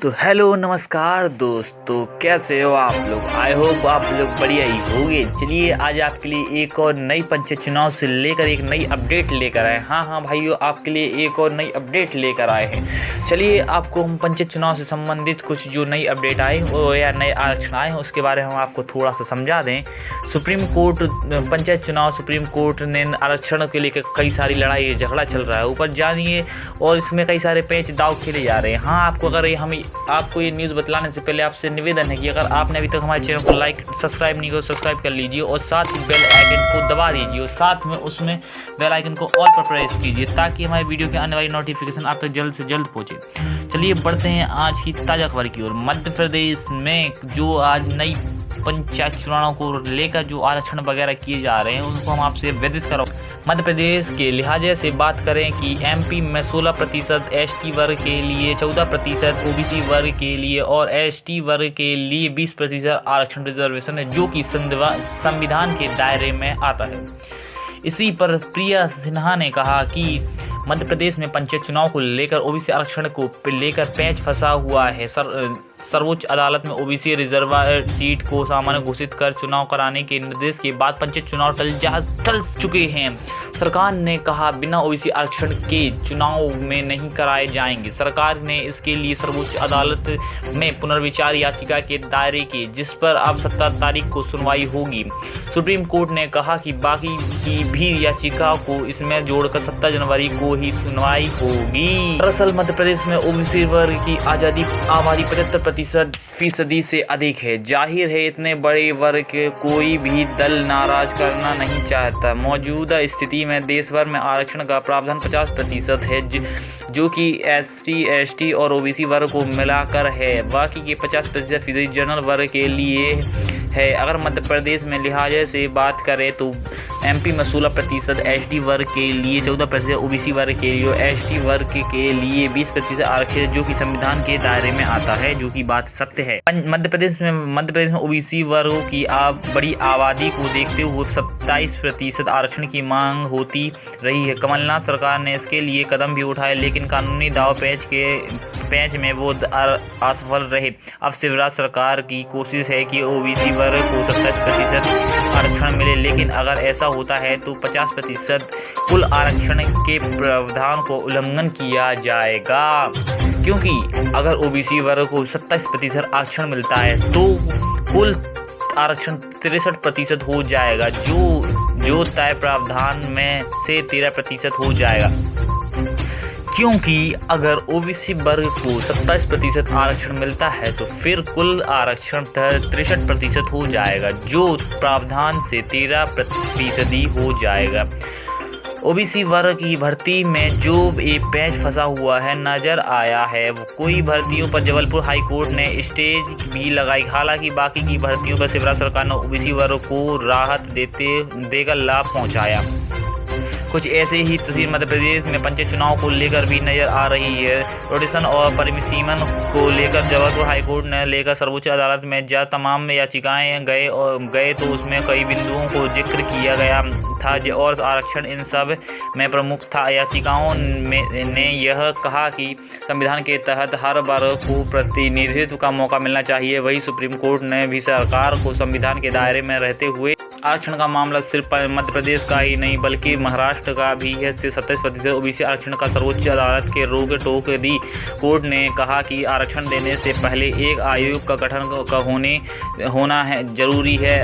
तो हेलो नमस्कार दोस्तों, कैसे हो आप लोग। आई होप आप लोग बढ़िया ही होंगे। चलिए आज आपके लिए एक और नई पंचायत चुनाव से लेकर एक नई अपडेट लेकर आए। हाँ भाइयों, आपके लिए एक और नई अपडेट लेकर आए हैं। चलिए आपको हम पंचायत चुनाव से संबंधित कुछ जो नई अपडेट आए या नए आरक्षण आए हैं उसके बारे में हम आपको थोड़ा सा समझा दें। सुप्रीम कोर्ट पंचायत चुनाव सुप्रीम कोर्ट ने आरक्षण के लेकर कई सारी लड़ाई झगड़ा चल रहा है, ऊपर जानिए, और इसमें कई सारे पेच दाव खेले जा रहे हैं। हाँ, आपको ये न्यूज़ बतलाने से पहले आपसे निवेदन है कि अगर आपने अभी तक हमारे चैनल को लाइक सब्सक्राइब नहीं किया तो सब्सक्राइब कर लीजिए और साथ ही बेल आइकन को दबा दीजिए और साथ में उसमें बेल आइकन को ऑल पर प्रेस कीजिए ताकि हमारे वीडियो के आने वाली नोटिफिकेशन आप तक जल्द से जल्द पहुंचे। चलिए बढ़ते हैं आज की ताज़ा खबर की ओर। मध्य प्रदेश में जो आज नई पंचायत चुनाव को लेकर जो आरक्षण वगैरह किए जा रहे हैं उनको हम आपसे विदित करो। मध्य प्रदेश के लिहाजे से बात करें कि एमपी में 16% एसटी वर्ग के लिए, 14% ओबीसी वर्ग के लिए और एसटी वर्ग के लिए 20% आरक्षण रिजर्वेशन है, जो कि संविधान के दायरे में आता है। इसी पर प्रिया सिन्हा ने कहा कि मध्य प्रदेश में पंचायत चुनाव को लेकर ओबीसी आरक्षण को लेकर पेंच फंसा हुआ है। सर्वोच्च अदालत में ओबीसी रिजर्व सीट को सामान्य घोषित कर चुनाव कराने के निर्देश के बाद पंचायत चुनाव टल चुके हैं। सरकार ने कहा बिना ओबीसी आरक्षण के चुनाव में नहीं कराए जाएंगे। सरकार ने इसके लिए सर्वोच्च अदालत में पुनर्विचार याचिका के दायरे की, जिस पर अब 17 तारीख को सुनवाई होगी। सुप्रीम कोर्ट ने कहा कि बाकी की भी याचिका को इसमें जोड़कर 17 जनवरी को ही सुनवाई होगी। दरअसल मध्य प्रदेश में ओबीसी वर्ग की आबादी 75% से अधिक है। जाहिर है इतने बड़े वर्ग के कोई भी दल नाराज करना नहीं चाहता। मौजूदा स्थिति में देश भर में आरक्षण का प्रावधान 50% है, जो कि एससी, एसटी और ओबीसी वर्ग को मिलाकर है। बाकी के 50% जनरल वर्ग के लिए है। अगर मध्य प्रदेश में लिहाजे से बात करें तो एमपी में 16% एसटी वर्ग के लिए, 14% ओबीसी वर्ग के लिए, एसटी वर्ग के लिए 20% आरक्षण, जो कि संविधान के दायरे में आता है, जो कि बात सत्य है। मध्य प्रदेश में ओबीसी वर्गों की बड़ी आबादी को देखते हुए 27% आरक्षण की मांग होती रही है। कमलनाथ सरकार ने इसके लिए कदम भी उठाए, लेकिन कानूनी दाव पेंच में वो असफल रहे। अब शिवराज सरकार की कोशिश है कि ओबीसी वर्ग को 27% आरक्षण मिले, लेकिन अगर ऐसा होता है तो 50% कुल आरक्षण के प्रावधान को उल्लंघन किया जाएगा, क्योंकि अगर ओबीसी वर्ग को 27% आरक्षण मिलता है तो कुल आरक्षण 63% हो जाएगा, जो तय प्रावधान में से 13% हो जाएगा। क्योंकि अगर ओबीसी वर्ग को 27% आरक्षण मिलता है तो फिर कुल आरक्षण 63% हो जाएगा, जो प्रावधान से 13% हो जाएगा। ओबीसी वर्ग की भर्ती में जो एक पेंच फंसा हुआ है नजर आया है, वो कोई भर्तियों पर जबलपुर हाई कोर्ट ने स्टेज भी लगाई। हालांकि बाकी की भर्तियों पर शिवराज सरकार ने ओबीसी वर्ग को राहत देकर लाभ पहुंचाया। कुछ ऐसे ही तस्वीर मध्य प्रदेश में पंचायत चुनाव को लेकर भी नजर आ रही है। रोटेशन और परिसीमन को लेकर जबलपुर हाईकोर्ट ने लेकर सर्वोच्च अदालत में तमाम याचिकाएं गए तो उसमें कई बिंदुओं को जिक्र किया गया था और आरक्षण इन सब में प्रमुख था। याचिकाओं ने यह कहा कि संविधान के तहत हर वर्ग को प्रतिनिधित्व का मौका मिलना चाहिए। वही सुप्रीम कोर्ट ने भी सरकार को संविधान के दायरे में रहते हुए आरक्षण का मामला सिर्फ मध्य प्रदेश का ही नहीं बल्कि महाराष्ट्र का भी है। 27% ओबीसी आरक्षण का सर्वोच्च अदालत के रोक टोक दी। कोर्ट ने कहा कि आरक्षण देने से पहले एक आयोग का गठन होना है जरूरी है।